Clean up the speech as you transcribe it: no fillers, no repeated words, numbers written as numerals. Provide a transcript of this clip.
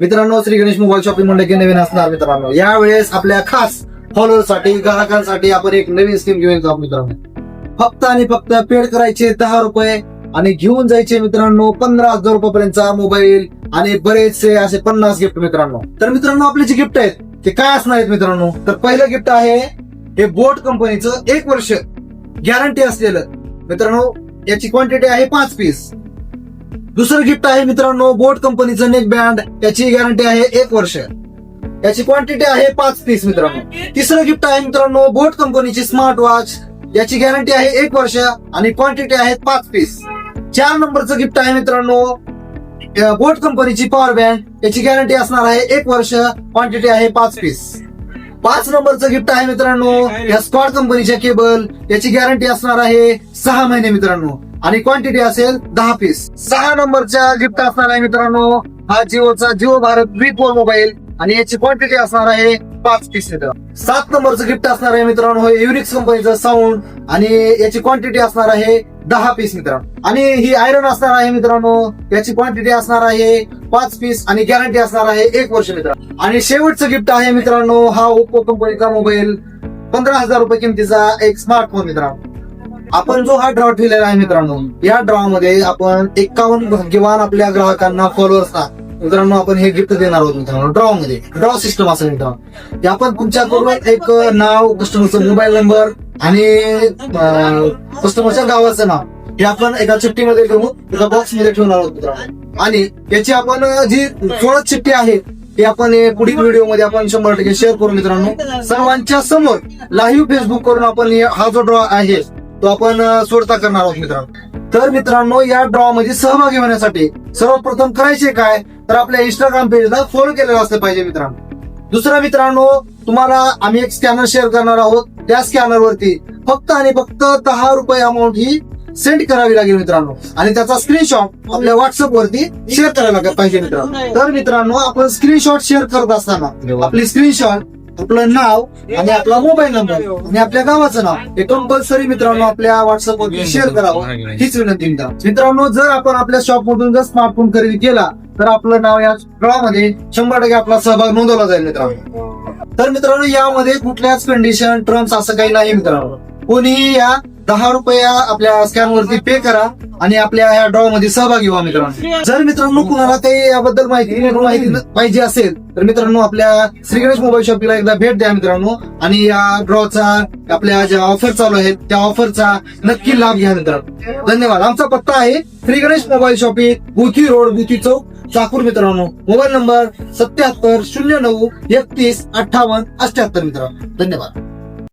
मित्रांनो, Shri Ganesh mobile shopping मध्ये नवीन असणार मित्रांनो. यावेळेस आपल्या खास फॉलोअर्ससाठी ग्राहकांसाठी आपण एक नवीन स्कीम घेऊन येतो मित्रांनो. फक्त आणि फक्त पेड करायचे 10 रुपये आणि घेऊन जायचे मित्रांनो 15,000 रुपयापर्यंतचा मोबाईल आणि बरेचसे असे 50 गिफ्ट मित्रांनो. तर मित्रांनो, आपले जे गिफ्ट आहेत ते काय असणार आहेत मित्रांनो. तर पहिलं गिफ्ट आहे हे बोट कंपनीचं 1 वर्ष गॅरंटी असलेलं मित्रांनो. याची क्वांटिटी आहे 5 पीस. दुसरं गिफ्ट आहे मित्रांनो बोट कंपनीचं नेक बँड. याची गॅरंटी आहे 1 वर्ष. याची क्वांटिटी आहे 5 पीस मित्रांनो. तिसरं गिफ्ट आहे मित्रांनो बोट कंपनीची स्मार्ट वॉच. याची गॅरंटी आहे 1 वर्ष आणि क्वांटिटी आहे 5 पीस. 4 नंबरचं गिफ्ट आहे मित्रांनो बोट कंपनीची पॉवर बँक. याची गॅरंटी असणार आहे 1 वर्ष, क्वांटिटी आहे 5 पीस. 5 नंबरचं गिफ्ट आहे मित्रांनो या स्कॉट कंपनीच्या केबल. याची गॅरंटी असणार आहे 6 महिने मित्रांनो आणि क्वांटिटी असेल 10 पीस. 6 नंबरच्या गिफ्ट असणार आहे मित्रांनो हा जिओचा जिओ भारत V4 मोबाईल आणि याची क्वांटिटी असणार आहे 5 पीस. 7 नंबरचं गिफ्ट असणार आहे मित्रांनो युनिक्स कंपनीचं साऊंड आणि याची क्वांटिटी असणार आहे 10 पीस मित्रांनो. आणि ही आयरन असणार आहे मित्रांनो. याची क्वांटिटी असणार आहे 5 पीस आणि गॅरंटी असणार आहे 1 वर्ष मित्रांनो. आणि शेवटचं गिफ्ट आहे मित्रांनो हा ओप्पो कंपनीचा मोबाईल 15,000 रुपये किमतीचा एक स्मार्टफोन मित्रांनो. आपण जो हा ड्रॉ ठेवलेला आहे मित्रांनो, या ड्रॉ मध्ये आपण 51 भाग्यवान आपल्या ग्राहकांना फॉलोअर्सना मित्रांनो आपण हे गिफ्ट देणार आहोत मित्रांनो. ड्रॉ मध्ये ड्रॉ सिस्टम असेल मित्रांनो. आपण तुमच्याकडून एक नाव, कस्टमरचा मोबाईल नंबर आणि कस्टमरच्या गावाचं नाव हे आपण एका चिठ्ठीमध्ये घेऊन एका बॉक्स मध्ये ठेवणार आहोत मित्रांनो. आणि याची आपण जी 16 चिठ्ठी आहे ती आपण पुढील व्हिडिओ मध्ये आपण 100% शेअर करू मित्रांनो. सर्वांच्या समोर लाईव्ह फेसबुक करून आपण हा जो ड्रॉ आहे तो आपण सोडता करणार आहोत मित्रांनो. तर मित्रांनो, या ड्रॉ मध्ये सहभागी होण्यासाठी सर्वप्रथम करायचे काय तर आपल्या इंस्टाग्राम पेजला फॉलो केलेला असलं पाहिजे मित्रांनो. दुसरं मित्रांनो, तुम्हाला आम्ही एक स्कॅनर शेअर करणार आहोत. त्या स्कॅनर वरती फक्त आणि फक्त 10 रुपये अमाऊंट ही सेंड करावी लागेल मित्रांनो आणि त्याचा स्क्रीनशॉट आपल्या व्हॉट्सअप वरती शेअर करायला पाहिजे मित्रांनो. तर मित्रांनो, आपण स्क्रीनशॉट शेअर करत असताना आपली स्क्रीनशॉट, आपलं नाव आणि आपला मोबाईल नंबर आणि आपल्या गावाचं नाव हे कंपल्सरी मित्रांनो आपल्या व्हॉट्सअप वरती शेअर करावं हीच विनंती मित्रांनो. जर आपण आपल्या शॉप मधून जर स्मार्टफोन खरेदी केला तर आपलं नाव या ड्रॉ मध्ये 100% आपला सहभाग नोंदवला जाईल मित्रांनो. तर मित्रांनो, यामध्ये कुठल्याच कंडिशन टर्म्स असं काही नाही मित्रांनो. कोणीही या 10 रुपये आपल्या स्कॅन वरती पे करा आणि आपल्या या ड्रॉ मध्ये सहभागी व्हा मित्रांनो. जर मित्रांनो कुणाला काही याबद्दल माहिती पाहिजे असेल तर मित्रांनो आपल्या श्री गणेश मोबाईल शॉपला एकदा भेट द्या मित्रांनो आणि या ड्रॉचा आपल्या ज्या ऑफर चालू आहेत त्या ऑफरचा नक्की लाभ घ्या मित्रांनो. धन्यवाद. आमचा पत्ता आहे Shri Ganesh mobile shopping, Buthi road, Buthi चौक, चाकूर मित्रांनो. मोबाईल नंबर 77 09 31 58 78 मित्रांनो. धन्यवाद.